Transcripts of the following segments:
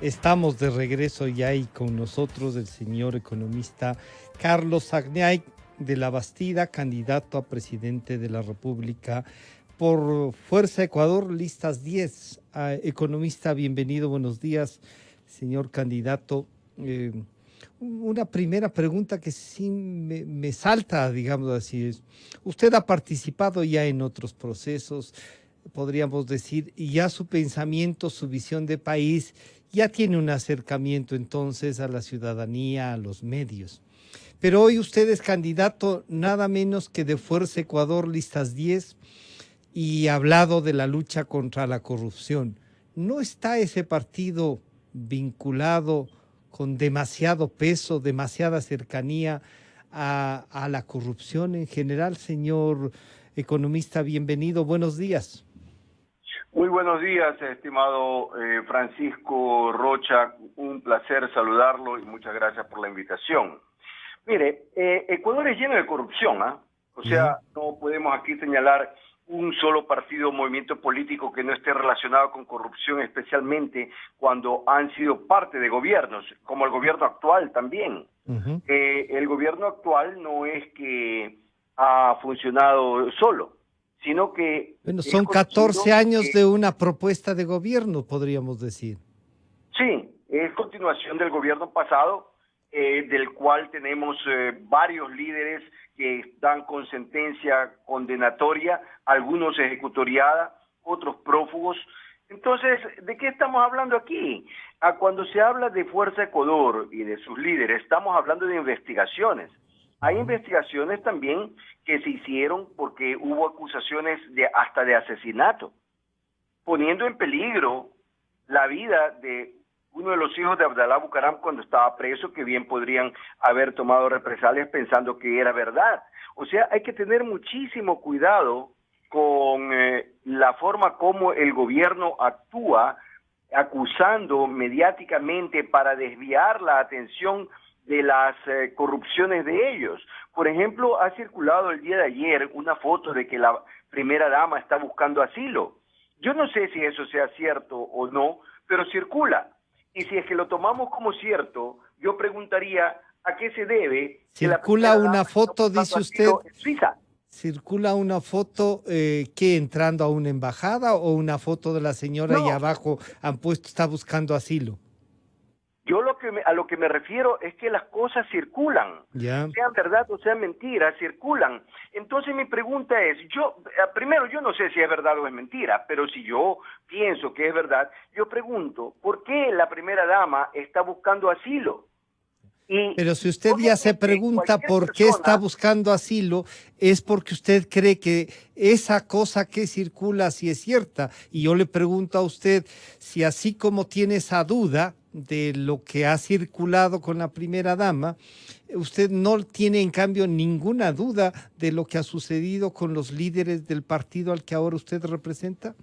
Estamos de regreso ya y con nosotros el señor economista Carlos Agniay de la Bastida, candidato a presidente de la República por Fuerza Ecuador, listas 10. Economista, bienvenido, buenos días, señor candidato. Una primera pregunta que sí me salta, digamos así, es, usted ha participado ya en otros procesos, podríamos decir, y ya su pensamiento, su visión de país, ya tiene un acercamiento entonces a la ciudadanía, a los medios. Pero hoy usted es candidato nada menos que de Fuerza Ecuador, listas 10, y ha hablado de la lucha contra la corrupción. ¿No está ese partido vinculado con demasiado peso, demasiada cercanía a la corrupción en general? Señor economista, bienvenido, buenos días. Muy buenos días, estimado Francisco Rocha. Un placer saludarlo y muchas gracias por la invitación. Mire, Ecuador es lleno de corrupción, ¿ah? O sea, no podemos aquí señalar un solo partido o movimiento político que no esté relacionado con corrupción, especialmente cuando han sido parte de gobiernos, como el gobierno actual también. El gobierno actual no es que ha funcionado solo, sino que... Bueno, son 14 años de una propuesta de gobierno, podríamos decir. Sí, es continuación del gobierno pasado, del cual tenemos varios líderes que están con sentencia condenatoria, algunos ejecutoriada, otros prófugos. Entonces, ¿de qué estamos hablando aquí? Cuando se habla de Fuerza Ecuador y de sus líderes, estamos hablando de investigaciones. Hay investigaciones también que se hicieron porque hubo acusaciones hasta de asesinato, poniendo en peligro la vida de uno de los hijos de Abdalá Bucaram cuando estaba preso, que bien podrían haber tomado represalias pensando que era verdad. O sea, hay que tener muchísimo cuidado con la forma como el gobierno actúa, acusando mediáticamente para desviar la atención de las corrupciones de ellos. Por ejemplo, ha circulado el día de ayer una foto de que la primera dama está buscando asilo. Yo no sé si eso sea cierto o no, pero circula. Y si es que lo tomamos como cierto, yo preguntaría a qué se debe. Circula una foto, dice usted, en Suiza. circula una foto que entrando a una embajada o una foto de la señora y abajo han puesto está buscando asilo. Yo a lo que me refiero es que las cosas circulan, sean verdad o sean mentiras, circulan. Entonces mi pregunta es, primero yo no sé si es verdad o es mentira, pero si yo pienso que es verdad, yo pregunto, ¿por qué la primera dama está buscando asilo? Pero si usted ya se pregunta por qué está buscando asilo, es porque usted cree que esa cosa que circula sí es cierta. Y yo le pregunto a usted si así como tiene esa duda de lo que ha circulado con la primera dama, usted no tiene en cambio ninguna duda de lo que ha sucedido con los líderes del partido al que ahora usted representa.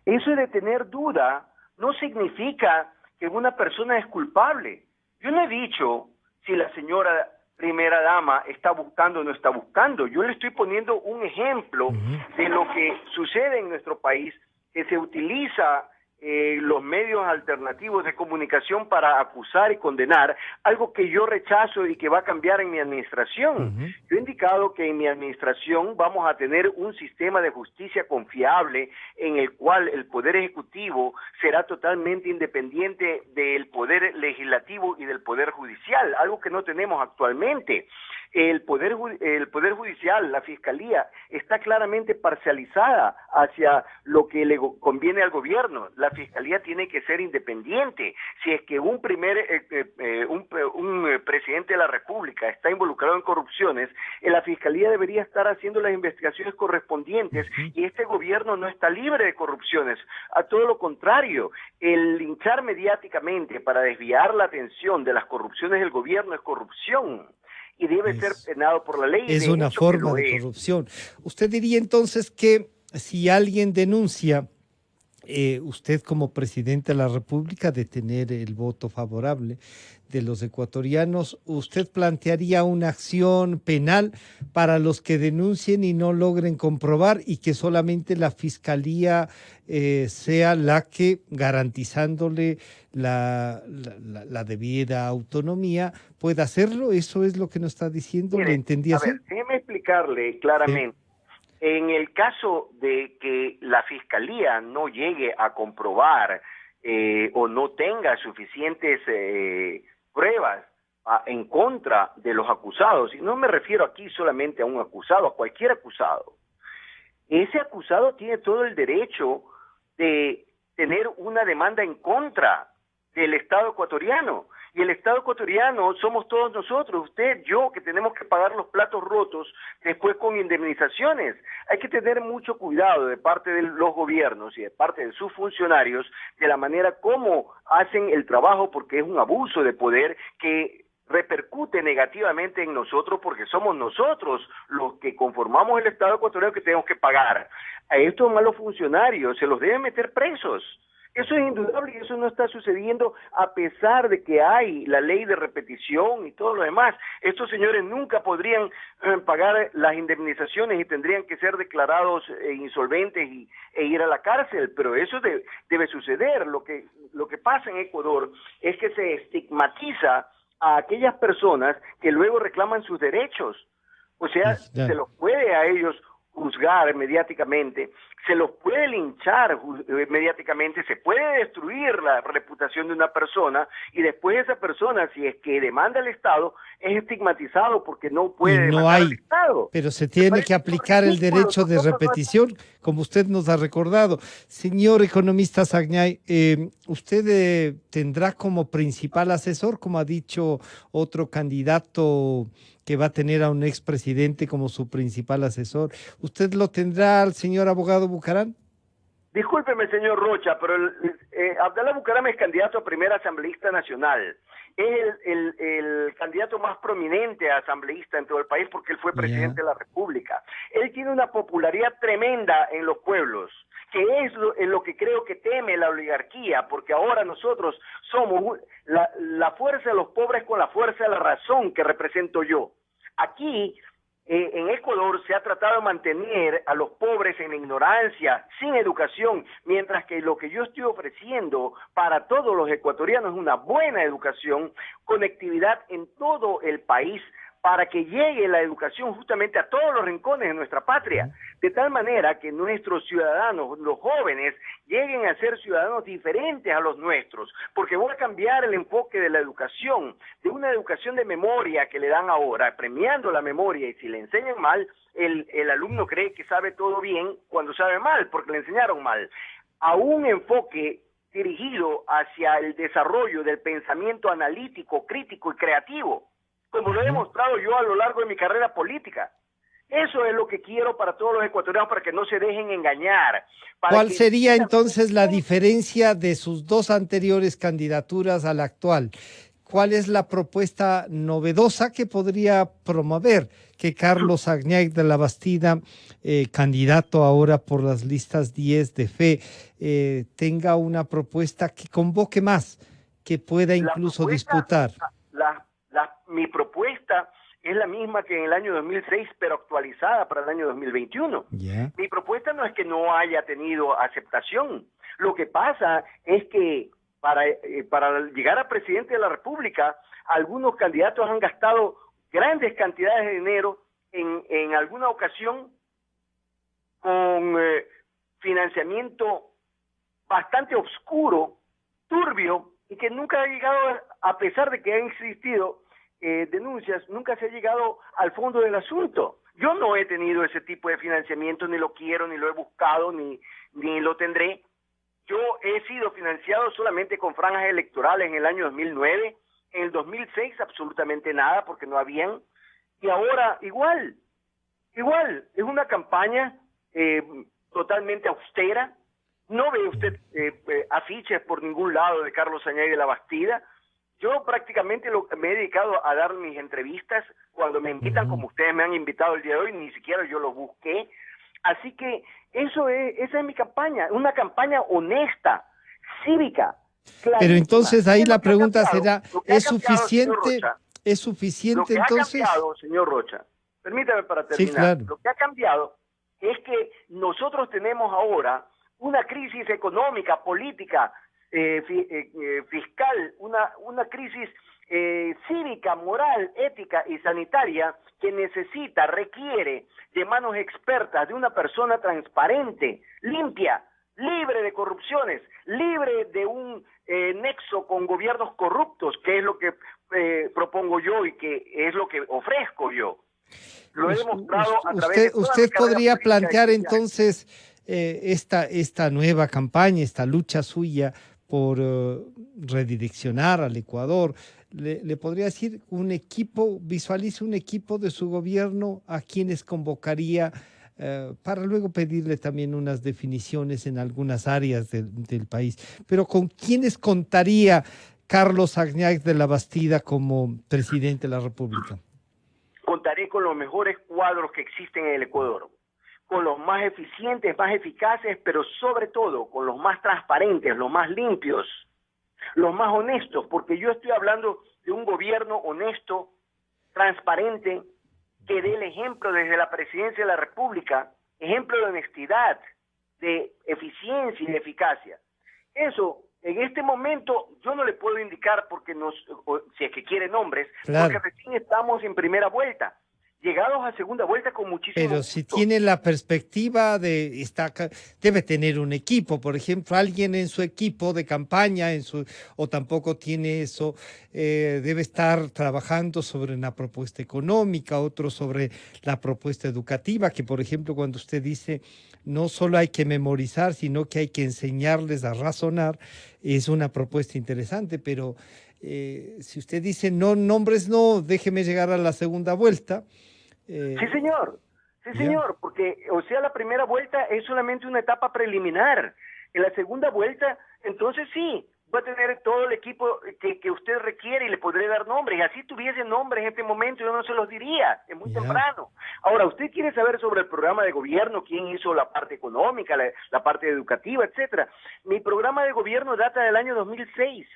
Eso de tener duda no significa que una persona es culpable. Yo no he dicho si la señora primera dama está buscando o no está buscando. Yo le estoy poniendo un ejemplo de lo que sucede en nuestro país, que se utiliza los medios alternativos de comunicación para acusar y condenar, algo que yo rechazo y que va a cambiar en mi administración. Yo he indicado que en mi administración vamos a tener un sistema de justicia confiable en el cual el Poder Ejecutivo será totalmente independiente del Poder Legislativo y del Poder Judicial, algo que no tenemos actualmente. El poder Judicial, la Fiscalía, está claramente parcializada hacia lo que le conviene al gobierno. La Fiscalía tiene que ser independiente. Si es que un presidente de la República está involucrado en corrupciones, la Fiscalía debería estar haciendo las investigaciones correspondientes y este gobierno no está libre de corrupciones. A todo lo contrario, el linchar mediáticamente para desviar la atención de las corrupciones del gobierno es corrupción. Y debe ser penado por la ley. Es una forma de corrupción. Usted diría entonces que si alguien denuncia usted como presidente de la República de tener el voto favorable de los ecuatorianos, ¿usted plantearía una acción penal para los que denuncien y no logren comprobar y que solamente la fiscalía sea la que, garantizándole la debida autonomía, pueda hacerlo? ¿Eso es lo que nos está diciendo? ¿Le Mire, entendí a así? ver, déjeme explicarle Sí. claramente. En el caso de que la fiscalía no llegue a comprobar o no tenga suficientes pruebas en contra de los acusados, y no me refiero aquí solamente a un acusado, a cualquier acusado, ese acusado tiene todo el derecho de tener una demanda en contra del Estado ecuatoriano. Y el Estado ecuatoriano somos todos nosotros, usted, yo, que tenemos que pagar los platos rotos después con indemnizaciones. Hay que tener mucho cuidado de parte de los gobiernos y de parte de sus funcionarios de la manera como hacen el trabajo, porque es un abuso de poder que repercute negativamente en nosotros, porque somos nosotros los que conformamos el Estado ecuatoriano que tenemos que pagar. A estos malos funcionarios se los deben meter presos. Eso es indudable y eso no está sucediendo a pesar de que hay la ley de repetición y todo lo demás. Estos señores nunca podrían pagar las indemnizaciones y tendrían que ser declarados insolventes e ir a la cárcel, pero eso debe suceder. Lo que pasa en Ecuador es que se estigmatiza a aquellas personas que luego reclaman sus derechos. O sea, se los puede a ellos juzgar mediáticamente, se los puede linchar mediáticamente, se puede destruir la reputación de una persona y después esa persona, si es que demanda al Estado, es estigmatizado porque no puede demandar al Estado. Pero se tiene que aplicar el derecho de repetición, como usted nos ha recordado. Señor economista Sagniay, usted tendrá como principal asesor, como ha dicho otro candidato que va a tener a un expresidente como su principal asesor. ¿Usted lo tendrá al señor abogado Bucaram? Discúlpeme, señor Rocha, pero Abdalá Bucaram es candidato a primer asambleísta nacional. Es el candidato más prominente a asambleísta en todo el país porque él fue presidente de la República. Él tiene una popularidad tremenda en los pueblos, que es en lo que creo que teme la oligarquía, porque ahora nosotros somos la fuerza de los pobres con la fuerza de la razón que represento yo. Aquí en Ecuador se ha tratado de mantener a los pobres en la ignorancia, sin educación, mientras que lo que yo estoy ofreciendo para todos los ecuatorianos es una buena educación, conectividad en todo el país, para que llegue la educación justamente a todos los rincones de nuestra patria, de tal manera que nuestros ciudadanos, los jóvenes, lleguen a ser ciudadanos diferentes a los nuestros, porque voy a cambiar el enfoque de la educación, de una educación de memoria que le dan ahora, premiando la memoria, y si le enseñan mal, el alumno cree que sabe todo bien cuando sabe mal, porque le enseñaron mal, a un enfoque dirigido hacia el desarrollo del pensamiento analítico, crítico y creativo, como lo he demostrado yo a lo largo de mi carrera política. Eso es lo que quiero para todos los ecuatorianos, para que no se dejen engañar. ¿Cuál sería entonces la diferencia de sus dos anteriores candidaturas a la actual? ¿Cuál es la propuesta novedosa que podría promover que Carlos Sagniay de la Bastida, candidato ahora por las listas 10 de FE, tenga una propuesta que convoque más, que pueda incluso disputar? Mi propuesta es la misma que en el año 2006, pero actualizada para el año 2021. Mi propuesta no es que no haya tenido aceptación. Lo que pasa es que para llegar a presidente de la República, algunos candidatos han gastado grandes cantidades de dinero en alguna ocasión con financiamiento bastante oscuro, turbio, y que nunca ha llegado, a pesar de que han existido denuncias, nunca se ha llegado al fondo del asunto. Yo no he tenido ese tipo de financiamiento, ni lo quiero, ni lo he buscado, ni lo tendré. Yo he sido financiado solamente con franjas electorales en el año 2009, en el 2006 absolutamente nada, porque no habían, y ahora igual, es una campaña totalmente austera. No ve usted afiches por ningún lado de Carlos Sagniay de la Bastida. Yo prácticamente me he dedicado a dar mis entrevistas cuando me invitan, como ustedes me han invitado el día de hoy, ni siquiera yo lo busqué. Así que esa es mi campaña, una campaña honesta, cívica. Pero Clarísima. entonces ahí la pregunta será, ¿es suficiente? ¿Es Lo suficiente que ha entonces? cambiado, señor Rocha, permítame para Sí, terminar, claro. lo que ha cambiado es que nosotros tenemos ahora una crisis económica, política, fiscal, una crisis cívica, moral, ética y sanitaria que requiere de manos expertas, de una persona transparente, limpia, libre de corrupciones, libre de un nexo con gobiernos corruptos, que es lo que propongo yo y que es lo que ofrezco yo. Lo he demostrado a través de toda Usted mi carrera podría política de plantear 15 años. entonces esta nueva campaña, esta lucha suya por redireccionar al Ecuador. Le podría decir un equipo, visualice un equipo de su gobierno a quienes convocaría para luego pedirle también unas definiciones en algunas áreas del país. Pero ¿con quiénes contaría Carlos Agnac de la Bastida como presidente de la República? Contaré con los mejores cuadros que existen en el Ecuador, con los más eficientes, más eficaces, pero sobre todo con los más transparentes, los más limpios, los más honestos, porque yo estoy hablando de un gobierno honesto, transparente, que dé el ejemplo desde la presidencia de la República, ejemplo de honestidad, de eficiencia y de eficacia. Eso, en este momento, yo no le puedo indicar porque si es que quiere nombres, claro, porque recién estamos en primera vuelta. Llegados a segunda vuelta con muchísimo pero gusto. si tiene la perspectiva debe tener un equipo, por ejemplo, alguien en su equipo de campaña, o tampoco tiene eso, debe estar trabajando sobre una propuesta económica, otro sobre la propuesta educativa, que por ejemplo cuando usted dice no solo hay que memorizar, sino que hay que enseñarles a razonar, es una propuesta interesante, pero si usted dice no, nombres no, déjeme llegar a la segunda vuelta. Sí, señor. Sí, Ya. señor, porque, o sea, la primera vuelta es solamente una etapa preliminar. En la segunda vuelta, entonces sí, va a tener todo el equipo que usted requiere y le podré dar nombres. Y así tuviese nombres en este momento, yo no se los diría, es muy temprano. Ahora, usted quiere saber sobre el programa de gobierno, quién hizo la parte económica, la parte educativa, etcétera. Mi programa de gobierno data del año 2006.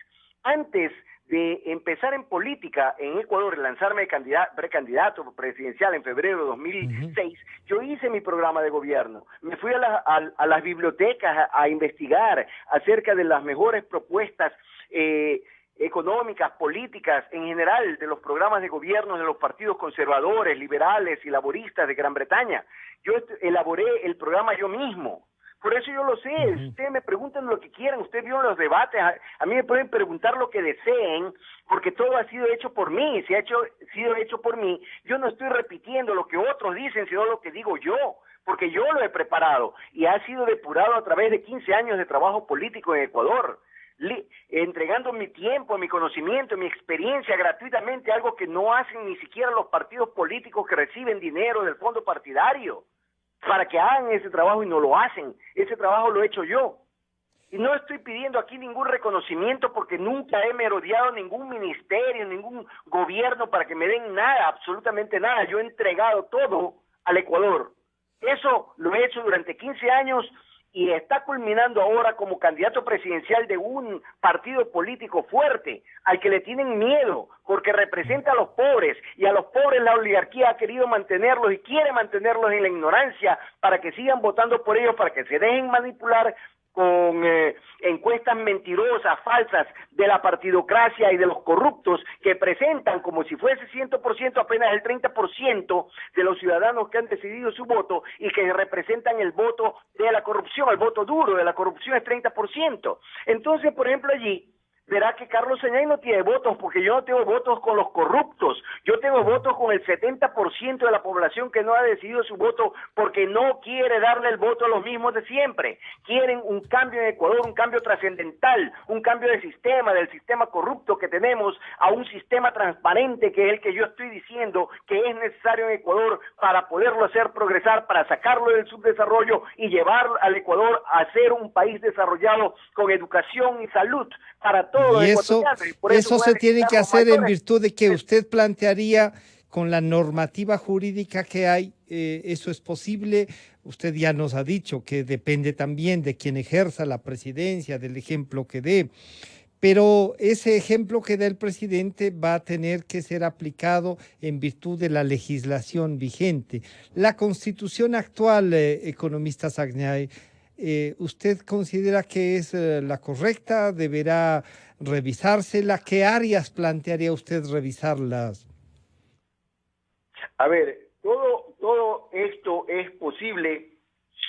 Antes de empezar en política en Ecuador, lanzarme de precandidato presidencial en febrero de 2006, yo hice mi programa de gobierno. Me fui a las bibliotecas a investigar acerca de las mejores propuestas económicas, políticas, en general, de los programas de gobierno de los partidos conservadores, liberales y laboristas de Gran Bretaña. Yo elaboré el programa yo mismo. Por eso yo lo sé, ustedes me preguntan lo que quieran, ustedes vieron los debates, a mí me pueden preguntar lo que deseen, porque todo ha sido hecho por mí, si ha sido hecho por mí, yo no estoy repitiendo lo que otros dicen, sino lo que digo yo, porque yo lo he preparado y ha sido depurado a través de 15 años de trabajo político en Ecuador, entregando mi tiempo, mi conocimiento, mi experiencia gratuitamente, algo que no hacen ni siquiera los partidos políticos que reciben dinero del fondo partidario, para que hagan ese trabajo y no lo hacen. Ese trabajo lo he hecho yo. Y no estoy pidiendo aquí ningún reconocimiento porque nunca he merodeado ningún ministerio, ningún gobierno para que me den nada, absolutamente nada. Yo he entregado todo al Ecuador. Eso lo he hecho durante 15 años y está culminando ahora como candidato presidencial de un partido político fuerte, al que le tienen miedo, porque representa a los pobres, y a los pobres la oligarquía ha querido mantenerlos y quiere mantenerlos en la ignorancia para que sigan votando por ellos, para que se dejen manipular con encuestas mentirosas, falsas, de la partidocracia y de los corruptos que presentan como si fuese 100% apenas el 30% de los ciudadanos que han decidido su voto y que representan el voto de la corrupción, el voto duro de la corrupción es 30%. Entonces, por ejemplo, allí verá que Carlos Agnac no tiene votos, porque yo no tengo votos con los corruptos, yo tengo votos con el 70% de la población que no ha decidido su voto porque no quiere darle el voto a los mismos de siempre. Quieren un cambio en Ecuador, un cambio trascendental, un cambio de sistema, del sistema corrupto que tenemos a un sistema transparente, que es el que yo estoy diciendo que es necesario en Ecuador para poderlo hacer progresar, para sacarlo del subdesarrollo y llevar al Ecuador a ser un país desarrollado con educación y salud para todos los ecuatorianos. Y eso se tiene que hacer en virtud de que usted plantearía con la normativa jurídica que hay, eso es posible. Usted ya nos ha dicho que depende también de quien ejerza la presidencia, del ejemplo que dé. Pero ese ejemplo que da el presidente va a tener que ser aplicado en virtud de la legislación vigente. La constitución actual, economista Sagniay, ¿usted considera que es la correcta? ¿Deberá revisársela? ¿Qué áreas plantearía usted revisarlas? A ver, todo esto es posible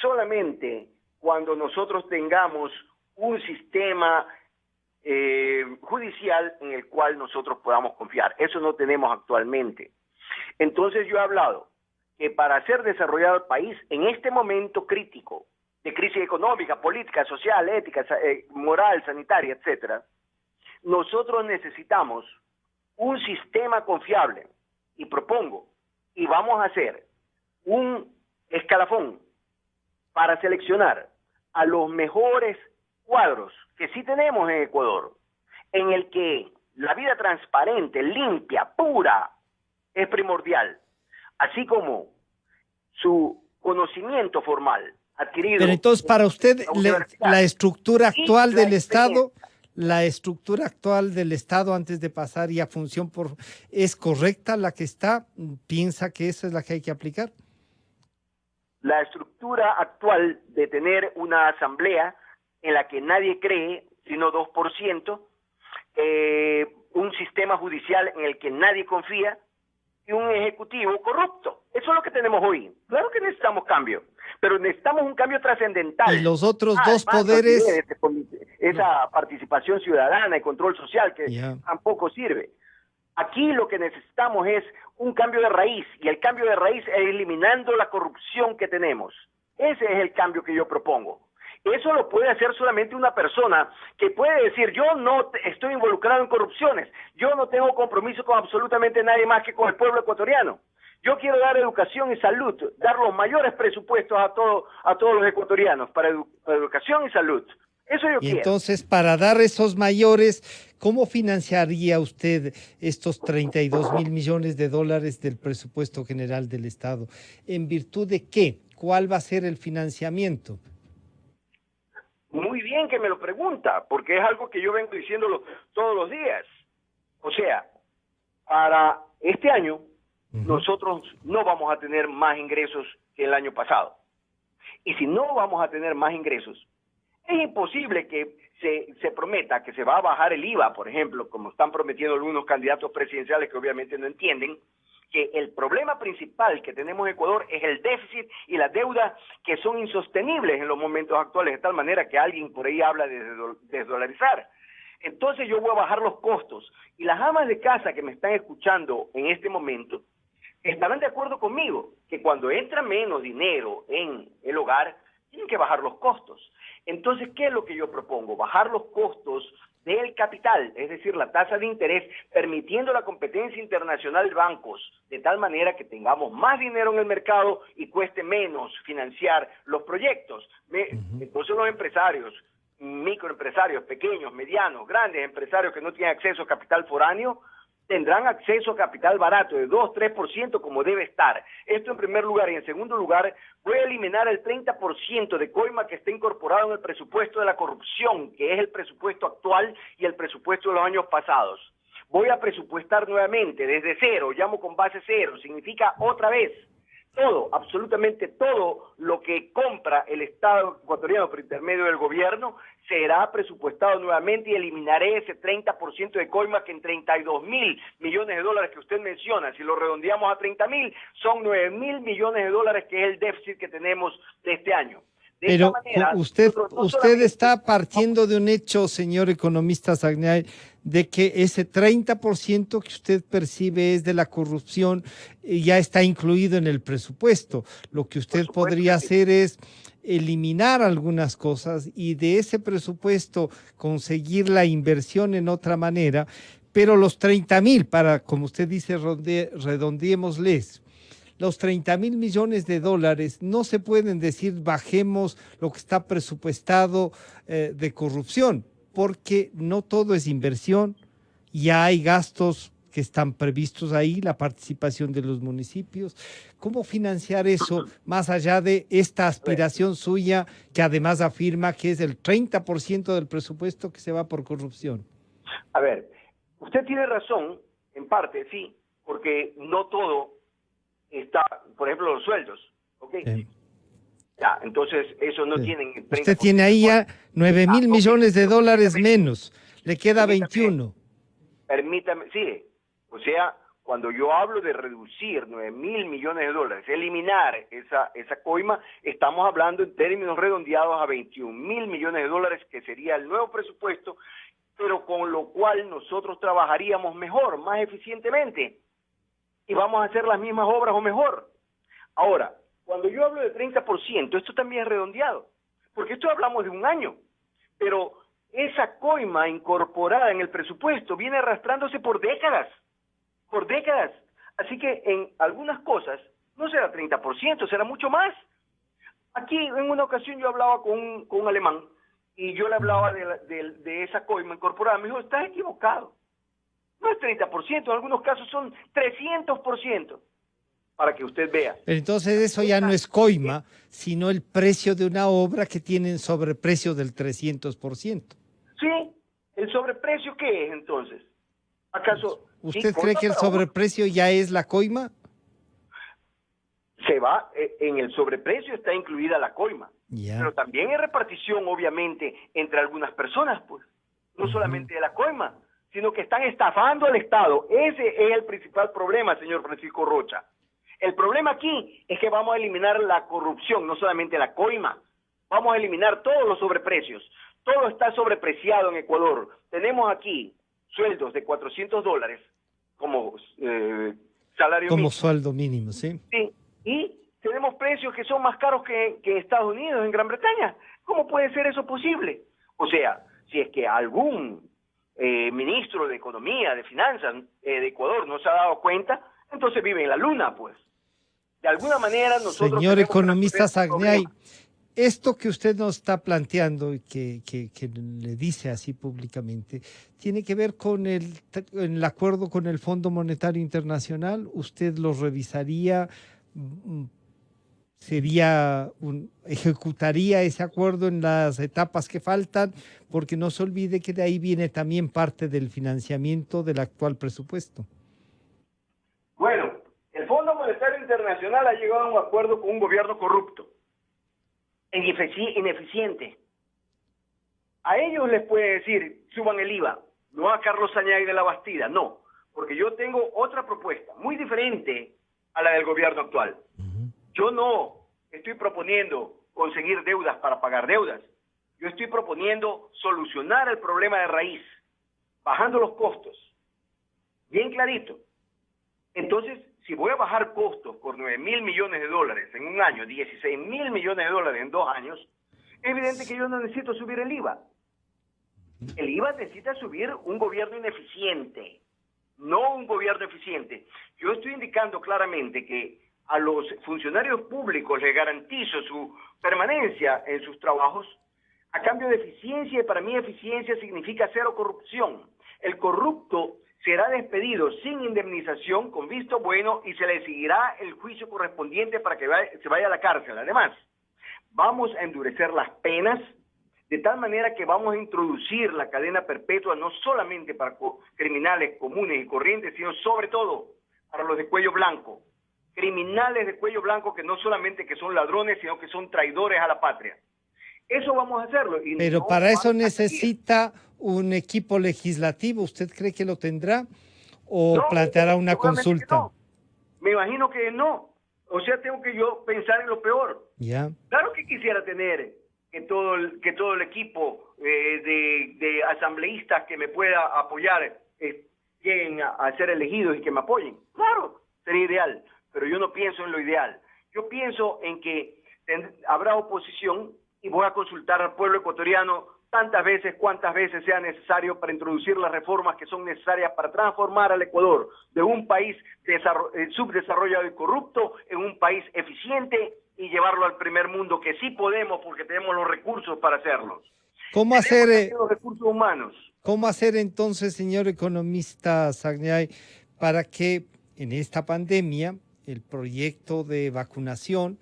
solamente cuando nosotros tengamos un sistema judicial en el cual nosotros podamos confiar. Eso no tenemos actualmente. Entonces yo he hablado que para ser desarrollado el país en este momento crítico de crisis económica, política, social, ética, moral, sanitaria, etcétera, nosotros necesitamos un sistema confiable y propongo y vamos a hacer un escalafón para seleccionar a los mejores cuadros que sí tenemos en Ecuador, en el que la vida transparente, limpia, pura, es primordial, así como su conocimiento formal adquirido. Pero entonces, para usted, la estructura actual del Estado, antes de pasar ya a función ¿es correcta la que está? ¿Piensa que esa es la que hay que aplicar? La estructura actual de tener una asamblea en la que nadie cree, sino 2%, un sistema judicial en el que nadie confía y un ejecutivo corrupto. Eso es lo que tenemos hoy. Claro que necesitamos cambio, pero necesitamos un cambio trascendental. Y los otros dos poderes... Esa participación ciudadana y control social que tampoco sirve. Aquí lo que necesitamos es un cambio de raíz, y el cambio de raíz es eliminando la corrupción que tenemos. Ese es el cambio que yo propongo. Eso lo puede hacer solamente una persona que puede decir, yo no estoy involucrado en corrupciones, yo no tengo compromiso con absolutamente nadie más que con el pueblo ecuatoriano. Yo quiero dar educación y salud, dar los mayores presupuestos a todos los ecuatorianos para educación y salud. Eso yo quiero. Entonces, para dar esos mayores, ¿cómo financiaría usted estos 32.000 millones de dólares del presupuesto general del Estado? ¿En virtud de qué? ¿Cuál va a ser el financiamiento? Muy bien que me lo pregunta, porque es algo que yo vengo diciéndolo todos los días. O sea, para este año, nosotros no vamos a tener más ingresos que el año pasado. Y si no vamos a tener más ingresos, es imposible que se prometa que se va a bajar el IVA, por ejemplo, como están prometiendo algunos candidatos presidenciales que obviamente no entienden, que el problema principal que tenemos en Ecuador es el déficit y la deuda, que son insostenibles en los momentos actuales, de tal manera que alguien por ahí habla de desdolarizar. Entonces yo voy a bajar los costos, y las amas de casa que me están escuchando en este momento estarán de acuerdo conmigo, que cuando entra menos dinero en el hogar, tienen que bajar los costos. Entonces, ¿qué es lo que yo propongo? Bajar los costos del capital, es decir, la tasa de interés, permitiendo la competencia internacional de bancos, de tal manera que tengamos más dinero en el mercado y cueste menos financiar los proyectos. Entonces los empresarios, microempresarios, pequeños, medianos, grandes empresarios que no tienen acceso a capital foráneo, tendrán acceso a capital barato de 2-3% como debe estar. Esto en primer lugar. Y en segundo lugar, voy a eliminar el 30% de coima que está incorporado en el presupuesto de la corrupción, que es el presupuesto actual y el presupuesto de los años pasados. Voy a presupuestar nuevamente desde cero, llamo con base cero, significa otra vez. Todo, absolutamente todo lo que compra el Estado ecuatoriano por intermedio del gobierno será presupuestado nuevamente, y eliminaré ese 30% de coima que en 32.000 millones de dólares que usted menciona, si lo redondeamos a 30.000, son 9.000 millones de dólares, que es el déficit que tenemos de este año. Pero usted está partiendo de un hecho, señor economista Sagniay, de que ese 30% que usted percibe es de la corrupción, ya está incluido en el presupuesto. Lo que usted podría hacer es eliminar algunas cosas y de ese presupuesto conseguir la inversión en otra manera, pero los 30.000, para, como usted dice, redondeémosles. Los 30.000 millones de dólares no se pueden decir bajemos lo que está presupuestado de corrupción, porque no todo es inversión, ya hay gastos que están previstos ahí, la participación de los municipios. ¿Cómo financiar eso más allá de esta aspiración suya que además afirma que es el 30% del presupuesto que se va por corrupción? A ver, usted tiene razón, en parte, sí, porque no todo está, por ejemplo, los sueldos, ¿ok? Ya, entonces eso no tienen 30%. Usted tiene ahí ya 9.000 millones de dólares menos, le queda 21. Permítame, sí, o sea, cuando yo hablo de reducir 9.000 millones de dólares, eliminar esa coima, estamos hablando en términos redondeados a 21.000 millones de dólares, que sería el nuevo presupuesto, pero con lo cual nosotros trabajaríamos mejor, más eficientemente, y vamos a hacer las mismas obras o mejor. Ahora, cuando yo hablo de 30%, esto también es redondeado, porque esto hablamos de un año, pero esa coima incorporada en el presupuesto viene arrastrándose por décadas, así que en algunas cosas no será 30%, será mucho más. Aquí en una ocasión yo hablaba con un alemán, y yo le hablaba de esa coima incorporada. Me dijo, estás equivocado. No es 30%, en algunos casos son 300%, para que usted vea. Entonces eso ya no es coima, sino el precio de una obra que tiene sobreprecio del 300%. Sí, ¿el sobreprecio qué es entonces? ¿Acaso? ¿Usted cree que el sobreprecio ya es la coima? Se va, en el sobreprecio está incluida la coima. Ya. Pero también hay repartición, obviamente, entre algunas personas, pues. No solamente de la coima, sino que están estafando al Estado. Ese es el principal problema, señor Francisco Rocha. El problema aquí es que vamos a eliminar la corrupción, no solamente la coima. Vamos a eliminar todos los sobreprecios. Todo está sobrepreciado en Ecuador. Tenemos aquí sueldos de $400 como salario como mínimo. Sueldo mínimo, ¿sí? Sí, y tenemos precios que son más caros que en Estados Unidos, en Gran Bretaña. ¿Cómo puede ser eso posible? O sea, si es que algún ministro de Economía, de Finanzas de Ecuador no se ha dado cuenta, entonces vive en la luna, pues. De alguna manera nosotros... Señor economista Sagniay, esto que usted nos está planteando y que le dice así públicamente, ¿tiene que ver con el acuerdo con el Fondo Monetario Internacional? ¿Usted lo revisaría? ¿Ejecutaría ese acuerdo en las etapas que faltan? Porque no se olvide que de ahí viene también parte del financiamiento del actual presupuesto. Bueno, el Fondo Monetario Internacional ha llegado a un acuerdo con un gobierno corrupto, ineficiente. A ellos les puede decir, suban el IVA, no a Carlos Sagniay de la Bastida, no, porque yo tengo otra propuesta, muy diferente a la del gobierno actual. Yo no estoy proponiendo conseguir deudas para pagar deudas. Yo estoy proponiendo solucionar el problema de raíz, bajando los costos. Bien clarito. Entonces, si voy a bajar costos por 9.000 millones de dólares en un año, 16.000 millones de dólares en 2 años, es evidente que yo no necesito subir el IVA. El IVA necesita subir un gobierno ineficiente, no un gobierno eficiente. Yo estoy indicando claramente que a los funcionarios públicos les garantizo su permanencia en sus trabajos a cambio de eficiencia, y para mí eficiencia significa cero corrupción. El corrupto será despedido sin indemnización, con visto bueno, y se le seguirá el juicio correspondiente para que se vaya a la cárcel. Además, vamos a endurecer las penas, de tal manera que vamos a introducir la cadena perpetua no solamente para criminales comunes y corrientes, sino sobre todo para los de cuello blanco. Criminales de cuello blanco que no solamente que son ladrones, sino que son traidores a la patria. Eso vamos a hacerlo. Pero no para eso necesita un equipo legislativo. ¿Usted cree que lo tendrá o no, planteará una consulta? No. Me imagino que no. O sea, tengo que yo pensar en lo peor. Ya. Claro que quisiera tener que todo el equipo de asambleístas que me pueda apoyar lleguen a ser elegidos y que me apoyen. Claro, sería ideal, pero yo no pienso en lo ideal. Yo pienso en que habrá oposición y voy a consultar al pueblo ecuatoriano tantas veces, cuantas veces sea necesario para introducir las reformas que son necesarias para transformar al Ecuador de un país subdesarrollado y corrupto en un país eficiente y llevarlo al primer mundo, que sí podemos porque tenemos los recursos para hacerlo. ¿Cómo hacer los recursos humanos? ¿Cómo hacer entonces, señor economista Sagniay, para que en esta pandemia el proyecto de vacunación,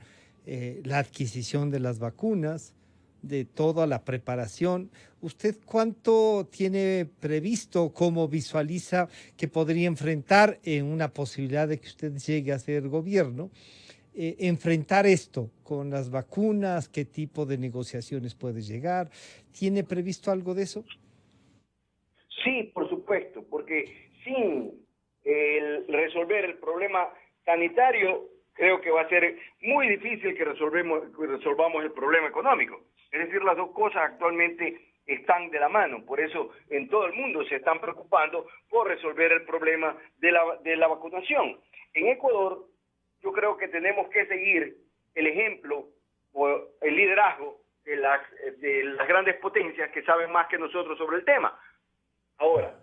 la adquisición de las vacunas, de toda la preparación. ¿Usted cuánto tiene previsto, cómo visualiza que podría enfrentar en una posibilidad de que usted llegue a ser gobierno, enfrentar esto con las vacunas? ¿Qué tipo de negociaciones puede llegar? ¿Tiene previsto algo de eso? Sí, por supuesto, porque sin resolver el problema sanitario, creo que va a ser muy difícil que resolvamos el problema económico. Es decir, las dos cosas actualmente están de la mano. Por eso en todo el mundo se están preocupando por resolver el problema de la vacunación. En Ecuador, yo creo que tenemos que seguir el ejemplo o el liderazgo de las grandes potencias que saben más que nosotros sobre el tema. Ahora,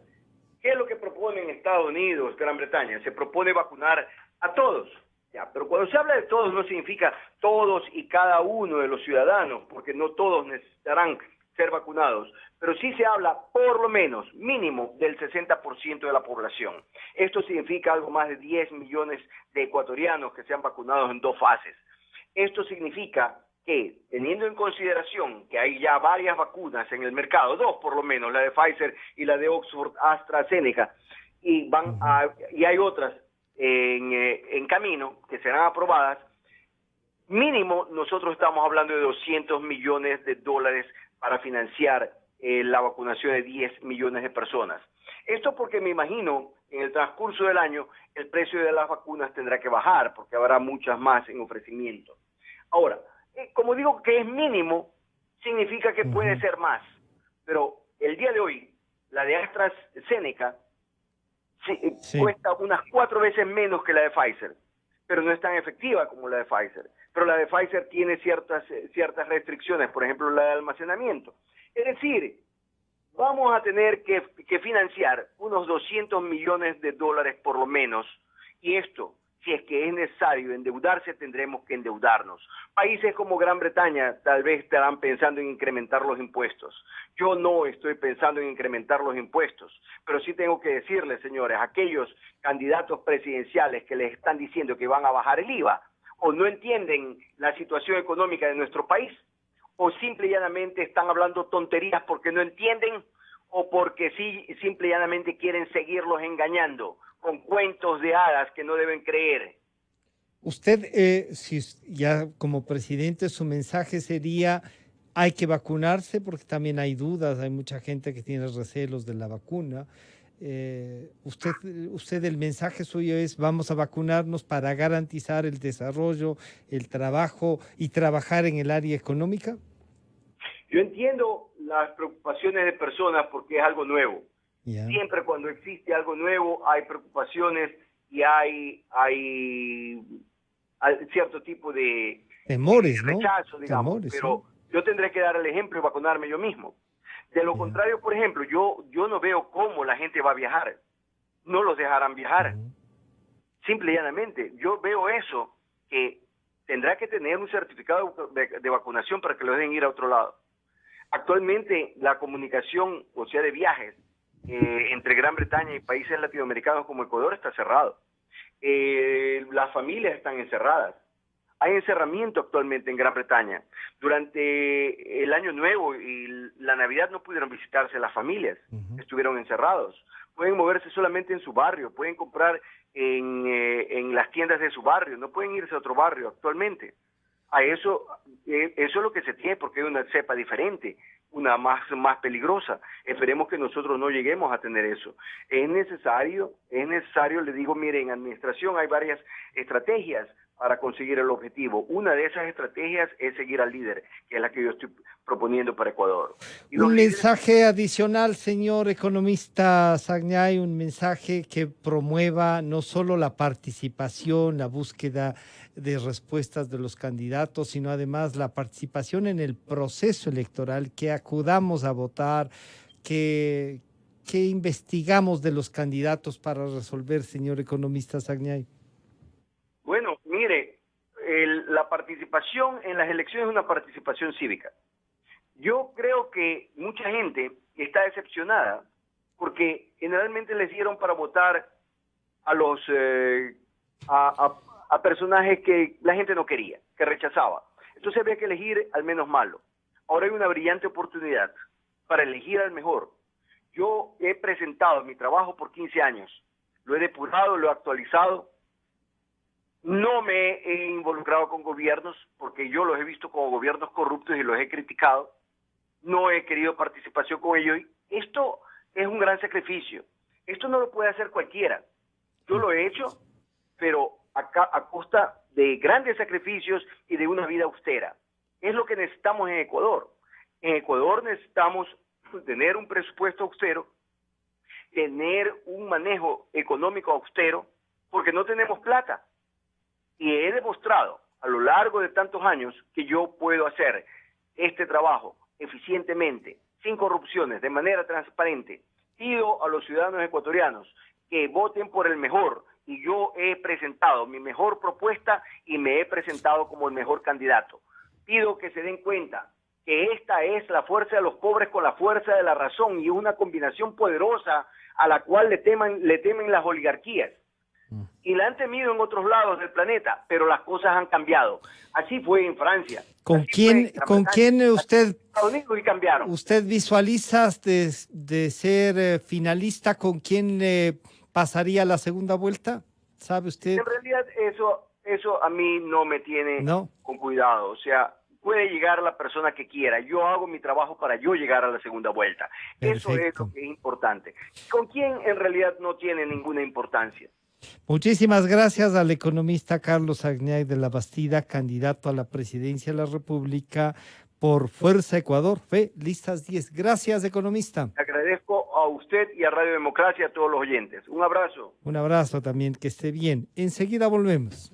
¿qué es lo que proponen Estados Unidos, Gran Bretaña? Se propone vacunar a todos. Ya, pero cuando se habla de todos no significa todos y cada uno de los ciudadanos, porque no todos necesitarán ser vacunados, pero sí se habla por lo menos mínimo del 60% de la población. Esto significa algo más de 10 millones de ecuatorianos que sean vacunados en 2 fases. Esto significa que, teniendo en consideración que hay ya varias vacunas en el mercado, 2 por lo menos, la de Pfizer y la de Oxford AstraZeneca, y hay otras en camino que serán aprobadas, mínimo nosotros estamos hablando de 200 millones de dólares para financiar la vacunación de 10 millones de personas. Esto porque me imagino en el transcurso del año el precio de las vacunas tendrá que bajar porque habrá muchas más en ofrecimiento. Ahora, como digo que es mínimo, significa que puede ser más, pero el día de hoy la de AstraZeneca cuesta unas 4 veces menos que la de Pfizer, pero no es tan efectiva como la de Pfizer. Pero la de Pfizer tiene ciertas restricciones, por ejemplo la de almacenamiento. Es decir, vamos a tener que financiar unos 200 millones de dólares por lo menos, y esto, si es que es necesario endeudarse, tendremos que endeudarnos. Países como Gran Bretaña tal vez estarán pensando en incrementar los impuestos. Yo no estoy pensando en incrementar los impuestos, pero sí tengo que decirles, señores, aquellos candidatos presidenciales que les están diciendo que van a bajar el IVA, o no entienden la situación económica de nuestro país, o simple y llanamente están hablando tonterías porque no entienden, o porque sí, simple y llanamente quieren seguirlos engañando con cuentos de hadas que no deben creer. Usted, si ya como presidente, su mensaje sería: hay que vacunarse, porque también hay dudas, hay mucha gente que tiene recelos de la vacuna. Usted, el mensaje suyo es: vamos a vacunarnos para garantizar el desarrollo, el trabajo y trabajar en el área económica. Yo entiendo las preocupaciones de personas porque es algo nuevo. Yeah. Siempre cuando existe algo nuevo hay preocupaciones y hay cierto tipo de temores, rechazo, ¿no? digamos, temores, pero sí. Yo tendré que dar el ejemplo y vacunarme yo mismo. De lo contrario, por ejemplo, yo no veo cómo la gente va a viajar. No los dejarán viajar. Simple y llanamente. Yo veo eso, que tendrá que tener un certificado de vacunación para que lo dejen ir a otro lado. Actualmente la comunicación, o sea, de viajes, entre Gran Bretaña y países latinoamericanos como Ecuador está cerrado. Las familias están encerradas. Hay encerramiento actualmente en Gran Bretaña. Durante el Año Nuevo y la Navidad no pudieron visitarse las familias, estuvieron encerrados. Pueden moverse solamente en su barrio, pueden comprar en las tiendas de su barrio, no pueden irse a otro barrio actualmente. A eso es lo que se tiene, porque hay una cepa diferente, una más peligrosa. Esperemos que nosotros no lleguemos a tener eso. Es necesario, le digo, miren, en administración hay varias estrategias para conseguir el objetivo. Una de esas estrategias es seguir al líder, que es la que yo estoy proponiendo para Ecuador. Un mensaje adicional, señor economista Sagniay, un mensaje que promueva no solo la participación, la búsqueda de respuestas de los candidatos, sino además la participación en el proceso electoral, que acudamos a votar, que investigamos de los candidatos para resolver, señor economista Sagniay. Bueno, mire, la participación en las elecciones es una participación cívica. Yo creo que mucha gente está decepcionada porque generalmente les dieron para votar a los a personajes que la gente no quería, que rechazaba. Entonces había que elegir al menos malo. Ahora hay una brillante oportunidad para elegir al mejor. Yo he presentado mi trabajo por 15 años, lo he depurado, lo he actualizado. No me he involucrado con gobiernos porque yo los he visto como gobiernos corruptos y los he criticado. No he querido participación con ellos. Esto es un gran sacrificio. Esto no lo puede hacer cualquiera. Yo lo he hecho, pero a costa de grandes sacrificios y de una vida austera. Es lo que necesitamos en Ecuador. En Ecuador necesitamos tener un presupuesto austero, tener un manejo económico austero, porque no tenemos plata. Y he demostrado a lo largo de tantos años que yo puedo hacer este trabajo eficientemente, sin corrupciones, de manera transparente. Pido a los ciudadanos ecuatorianos que voten por el mejor, y yo he presentado mi mejor propuesta y me he presentado como el mejor candidato. Pido que se den cuenta que esta es la fuerza de los pobres con la fuerza de la razón, y una combinación poderosa a la cual le temen las oligarquías. Y la han temido en otros lados del planeta, pero las cosas han cambiado. Así fue en Francia. ¿Con quién usted Estados Unidos y cambiaron? ¿Usted visualiza de ser finalista? ¿Con quién pasaría la segunda vuelta? ¿Sabe usted? En realidad eso a mí no me tiene con cuidado. O sea, puede llegar la persona que quiera. Yo hago mi trabajo para yo llegar a la segunda vuelta. Perfecto. Eso es lo que es importante. ¿Con quién en realidad no tiene ninguna importancia? Muchísimas gracias al economista Carlos Sagniay de la Bastida, candidato a la presidencia de la República por Fuerza Ecuador, Fe, Listas 10. Gracias, economista. Le agradezco a usted y a Radio Democracia, a todos los oyentes. Un abrazo. Un abrazo también, que esté bien. Enseguida volvemos.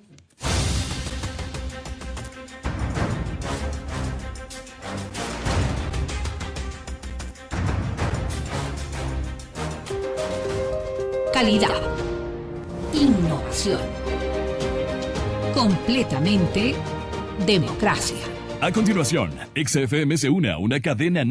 Calidad. Innovación. Completamente democracia. A continuación, XFM se une a una cadena